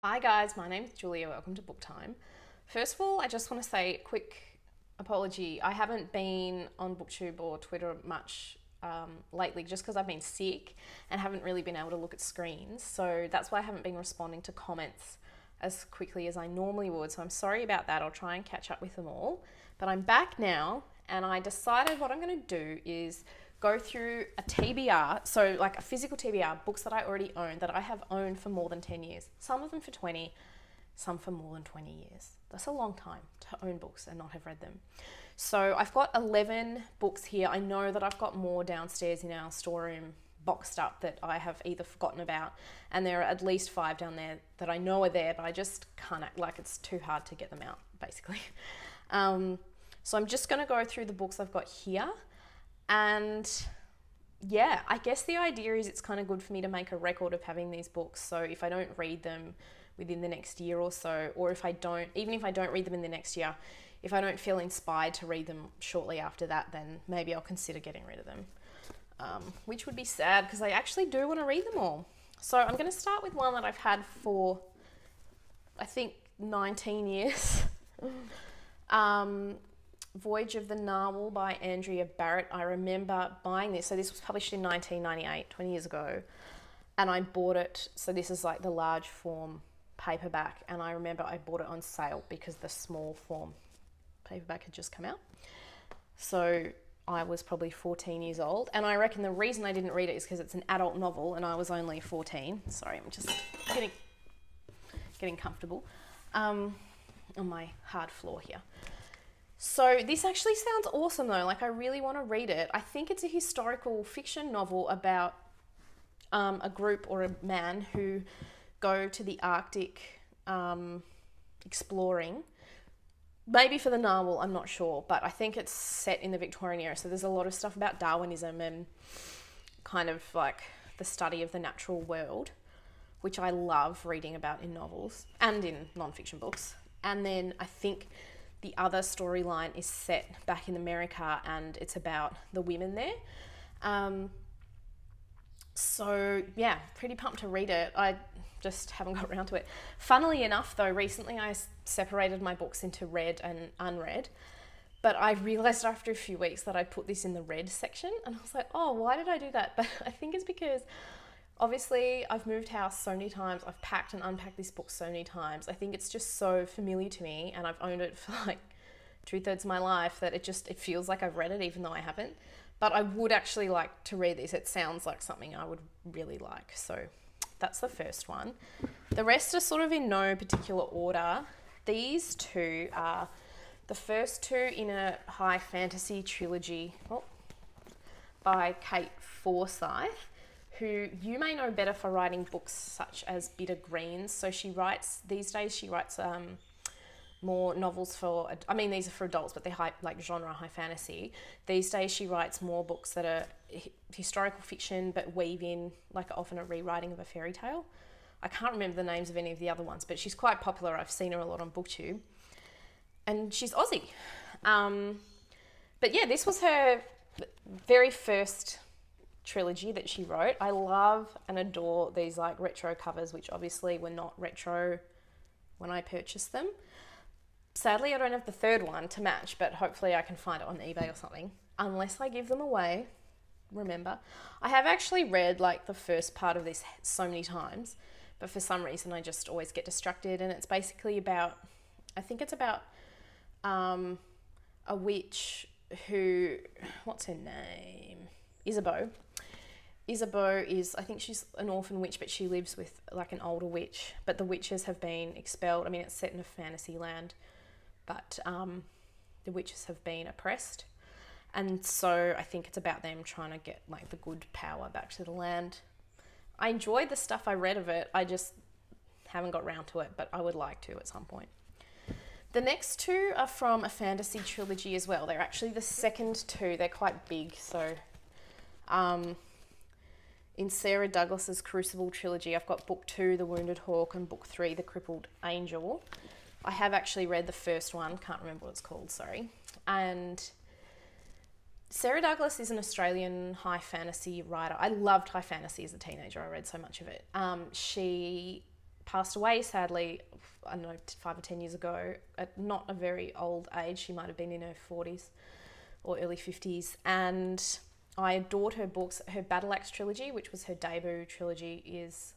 Hi guys, my name's Julia. Welcome to Book Time. First of all, I just want to say a quick apology. I haven't been on BookTube or Twitter much lately just because I've been sick and haven't really been able to look at screens. So that's why I haven't been responding to comments as quickly as I normally would. So I'm sorry about that. I'll try and catch up with them all. But I'm back now and I decided what I'm going to do is go through a TBR, so like a physical TBR, books that I already own, that I have owned for more than 10 years. Some of them for 20, some for more than 20 years. That's a long time to own books and not have read them. So I've got 11 books here. I know that I've got more downstairs in our storeroom boxed up that I have either forgotten about, and there are at least 5 down there that I know are there, but I just can't act like it's too hard to get them out, basically. So I'm just going to go through the books I've got here. And yeah, I guess the idea is it's kind of good for me to make a record of having these books. So if I don't read them within the next year or so, or even if I don't read them in the next year, if I don't feel inspired to read them shortly after that, then maybe I'll consider getting rid of them, which would be sad because I actually do want to read them all. So I'm going to start with one that I've had for, I think, 19 years. Voyage of the Narwhal by Andrea Barrett. I remember buying this. So this was published in 1998, 20 years ago. And I bought it. So this is like the large form paperback. And I remember I bought it on sale because the small form paperback had just come out. So I was probably 14 years old. And I reckon the reason I didn't read it is because it's an adult novel and I was only 14. Sorry, I'm just getting comfortable on my hard floor here. So this actually sounds awesome though, like I really want to read it. I think it's a historical fiction novel about a group or a man who go to the Arctic exploring. Maybe for the narwhal, I'm not sure, but I think it's set in the Victorian era. So there's a lot of stuff about Darwinism and kind of like the study of the natural world, which I love reading about in novels and in non-fiction books. And then I think the other storyline is set back in America and it's about the women there. So yeah, pretty pumped to read it. I just haven't got around to it. Funnily enough though, recently I separated my books into read and unread, but I realised after a few weeks that I put this in the read section and I was like, oh, why did I do that? But I think it's because obviously I've moved house so many times, I've packed and unpacked this book so many times. I think it's just so familiar to me and I've owned it for like 2/3 of my life that it feels like I've read it even though I haven't. But I would actually like to read this. It sounds like something I would really like. So that's the first one. The rest are sort of in no particular order. These two are the first two in a high fantasy trilogy by Kate Forsyth, who you may know better for writing books such as Bitter Greens. So these days she writes more novels for, I mean, these are for adults, but they're like genre high fantasy. These days she writes more books that are historical fiction, but weave in like often a rewriting of a fairy tale. I can't remember the names of any of the other ones, but she's quite popular. I've seen her a lot on BookTube. And she's Aussie. But yeah, this was her very first trilogy that she wrote. I love and adore these like retro covers, which obviously were not retro when I purchased them. Sadly, I don't have the third one to match, but hopefully I can find it on eBay or something, unless I give them away. Remember, I have actually read like the first part of this so many times, but for some reason I just always get distracted. And it's basically about, I think it's about a witch who, what's her name? Isabeau. Isabeau is, I think she's an orphan witch, but she lives with like an older witch, but the witches have been expelled. I mean, it's set in a fantasy land, but the witches have been oppressed. And so I think it's about them trying to get like the good power back to the land. I enjoyed the stuff I read of it. I just haven't got round to it, but I would like to at some point. The next two are from a fantasy trilogy as well. They're actually the second two. They're quite big. So in Sarah Douglas's Crucible trilogy, I've got book 2, The Wounded Hawk, and book 3, The Crippled Angel. I have actually read the first one. Can't remember what it's called, sorry. And Sarah Douglas is an Australian high fantasy writer. I loved high fantasy as a teenager. I read so much of it. She passed away, sadly, I don't know, 5 or 10 years ago, at not a very old age. She might have been in her 40s or early 50s. And I adored her books. Her Battle Axe trilogy, which was her debut trilogy, is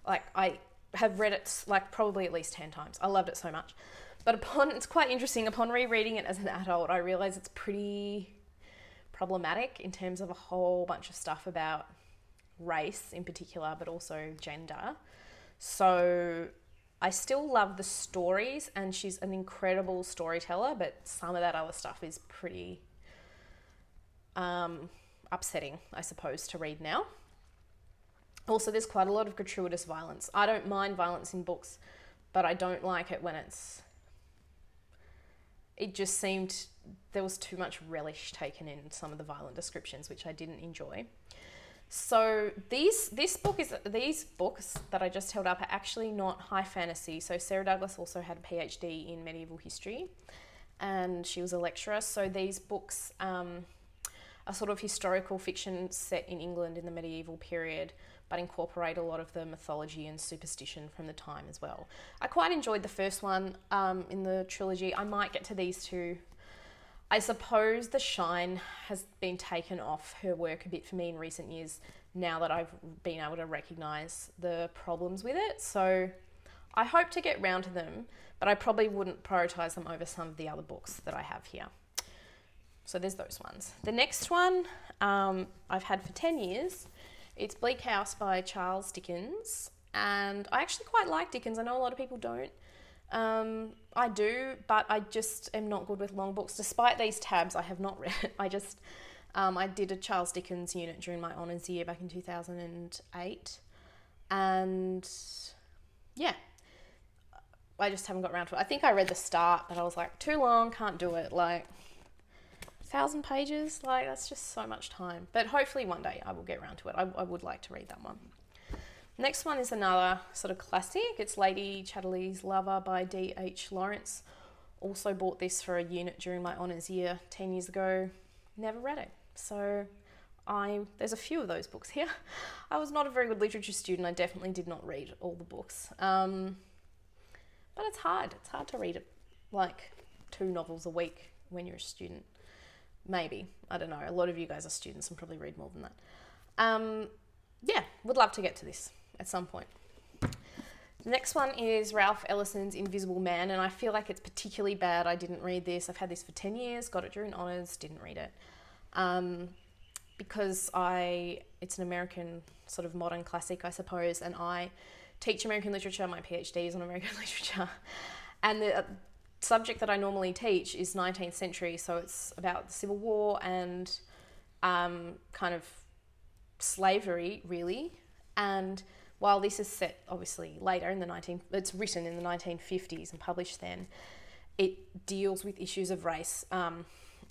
like, I have read it like probably at least 10 times. I loved it so much. But it's quite interesting, upon rereading it as an adult, I realised it's pretty problematic in terms of a whole bunch of stuff about race in particular, but also gender. So I still love the stories, and she's an incredible storyteller, but some of that other stuff is pretty upsetting, I suppose, to read now. Also, there's quite a lot of gratuitous violence. I don't mind violence in books, but I don't like it when it just seemed there was too much relish taken in some of the violent descriptions, which I didn't enjoy. So these books that I just held up are actually not high fantasy. So Sarah Douglas also had a PhD in medieval history, and she was a lecturer. So these books are sort of historical fiction set in England in the medieval period, but incorporate a lot of the mythology and superstition from the time as well. I quite enjoyed the first one in the trilogy. I might get to these two. I suppose the shine has been taken off her work a bit for me in recent years, now that I've been able to recognise the problems with it. So I hope to get round to them, but I probably wouldn't prioritise them over some of the other books that I have here. So there's those ones. The next one I've had for 10 years. It's Bleak House by Charles Dickens, and I actually quite like Dickens. I know a lot of people don't. I do, but I just am not good with long books. Despite these tabs, I have not read it. I did a Charles Dickens unit during my honours year back in 2008, and yeah, I just haven't got around to it. I think I read the start, but I was like, too long, can't do it. Like, 1,000 pages, like, that's just so much time. But hopefully one day I will get around to it. I would like to read that one. Next one is another sort of classic. It's Lady Chatterley's Lover by D.H. Lawrence. Also bought this for a unit during my honours year 10 years ago. Never read it. So there's a few of those books here. I was not a very good literature student. I definitely did not read all the books. But it's hard. It's hard to read like 2 novels a week when you're a student. Maybe. I don't know. A lot of you guys are students and probably read more than that. Yeah, would love to get to this at some point. The next one is Ralph Ellison's Invisible Man, and I feel like it's particularly bad. I didn't read this. I've had this for 10 years, got it during honours, didn't read it. Because it's an American sort of modern classic, I suppose, and I teach American literature. My PhD is on American literature. And the subject that I normally teach is 19th century, so it's about the Civil War and kind of slavery, really. And while this is set obviously later it's written in the 1950s and published then, it deals with issues of race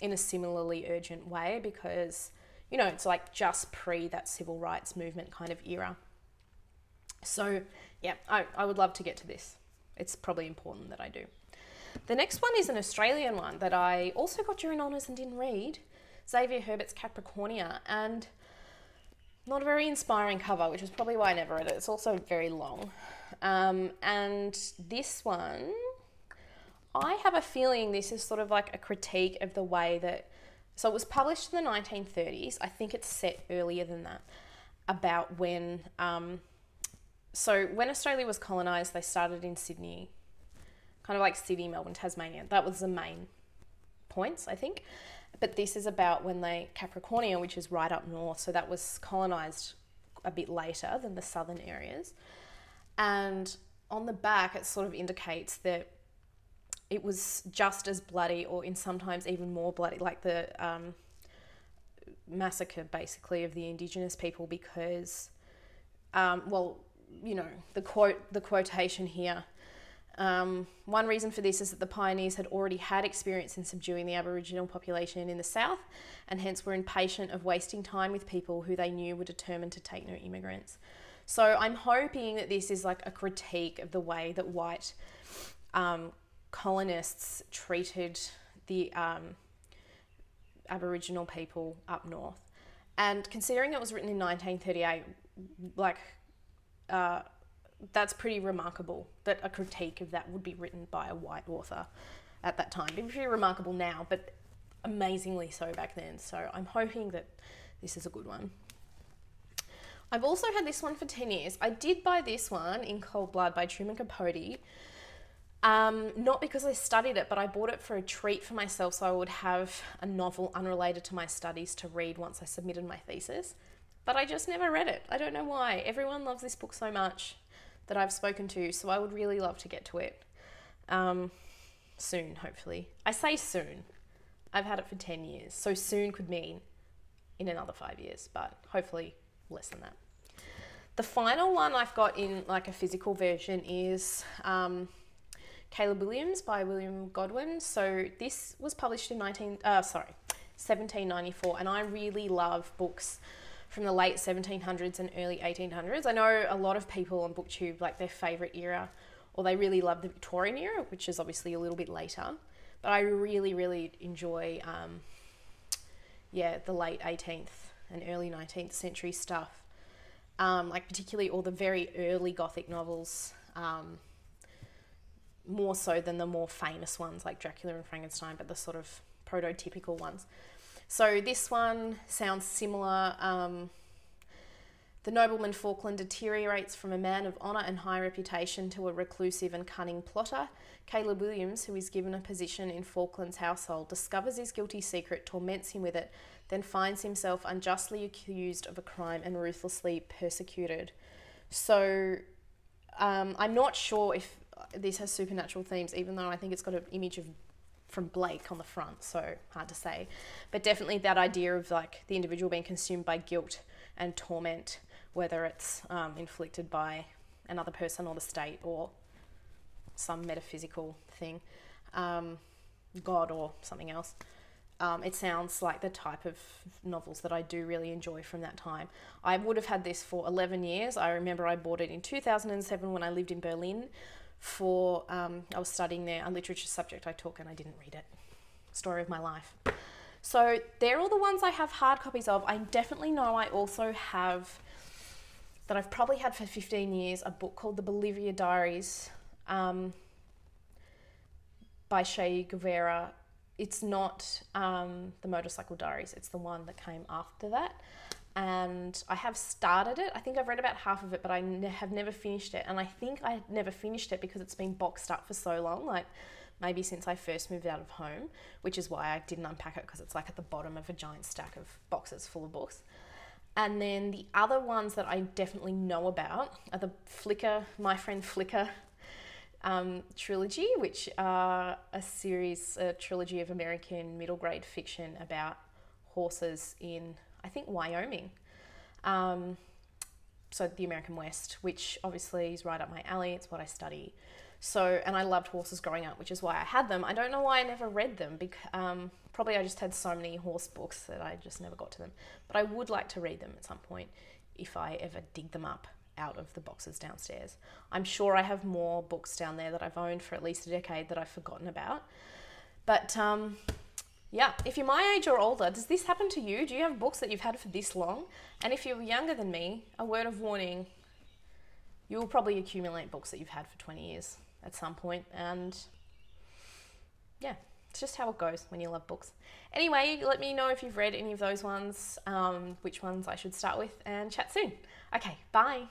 in a similarly urgent way, because, you know, it's like just pre that civil rights movement kind of era. So yeah, I would love to get to this. It's probably important that I do. The next one is an Australian one that I also got during honours and didn't read. Xavier Herbert's Capricornia, and not a very inspiring cover, which is probably why I never read it. It's also very long. And this one, I have a feeling this is sort of like a critique of the way that... So it was published in the 1930s. I think it's set earlier than that, about when... so when Australia was colonised, they started in Sydney, kind of like Sydney, Melbourne, Tasmania. That was the main points, I think. But this is about when Capricornia, which is right up north, so that was colonised a bit later than the southern areas. And on the back, it sort of indicates that it was just as bloody, or in sometimes even more bloody, like the massacre, basically, of the Indigenous people, because, well, you know, the quotation here, one reason for this is that the pioneers had already had experience in subduing the Aboriginal population in the south, and hence were impatient of wasting time with people who they knew were determined to take no immigrants. So I'm hoping that this is like a critique of the way that white colonists treated the Aboriginal people up north. And considering it was written in 1938, like... that's pretty remarkable that a critique of that would be written by a white author at that time. It'd be pretty remarkable now, but amazingly so back then. So I'm hoping that this is a good one. I've also had this one for 10 years. I did buy this one, In Cold Blood by Truman Capote. Not because I studied it, but I bought it for a treat for myself so I would have a novel unrelated to my studies to read once I submitted my thesis. But I just never read it. I don't know why. Everyone loves this book so much that I've spoken to, so I would really love to get to it. Soon, hopefully. I say soon. I've had it for 10 years, so soon could mean in another 5 years, but hopefully less than that. The final one I've got in like a physical version is Caleb Williams by William Godwin. So this was published in 1794, and I really love books from the late 1700s and early 1800s. I know a lot of people on BookTube, like their favourite era, or they really love the Victorian era, which is obviously a little bit later. But I really, really enjoy, the late 18th and early 19th century stuff. Like particularly all the very early Gothic novels, more so than the more famous ones like Dracula and Frankenstein, but the sort of prototypical ones. So this one sounds similar. The nobleman Falkland deteriorates from a man of honour and high reputation to a reclusive and cunning plotter. Caleb Williams, who is given a position in Falkland's household, discovers his guilty secret, torments him with it, then finds himself unjustly accused of a crime and ruthlessly persecuted. So I'm not sure if this has supernatural themes, even though I think it's got an image from Blake on the front, so hard to say. But definitely that idea of like the individual being consumed by guilt and torment, whether it's inflicted by another person or the state or some metaphysical thing, God or something else. It sounds like the type of novels that I do really enjoy from that time. I would have had this for 11 years. I remember I bought it in 2007 when I lived in Berlin for, I was studying there, a literature subject I took, and I didn't read it. Story of my life. So they're all the ones I have hard copies of. I definitely know I also have, that I've probably had for 15 years, a book called The Bolivia Diaries by Che Guevara. It's not the Motorcycle Diaries, it's the one that came after that. And I have started it. I think I've read about half of it, but I have never finished it. And I think I never finished it because it's been boxed up for so long, like maybe since I first moved out of home, which is why I didn't unpack it, because it's like at the bottom of a giant stack of boxes full of books. And then the other ones that I definitely know about are the My Friend Flicker trilogy, which are a trilogy of American middle grade fiction about horses in, I think, Wyoming. So the American West, which obviously is right up my alley. It's what I study. So, and I loved horses growing up, which is why I had them. I don't know why I never read them. Probably I just had so many horse books that I just never got to them. But I would like to read them at some point if I ever dig them up out of the boxes downstairs. I'm sure I have more books down there that I've owned for at least a decade that I've forgotten about. But yeah, if you're my age or older, does this happen to you? Do you have books that you've had for this long? And if you're younger than me, a word of warning, you will probably accumulate books that you've had for 20 years at some point. And yeah, it's just how it goes when you love books. Anyway, let me know if you've read any of those ones, which ones I should start with, and chat soon. Okay, bye.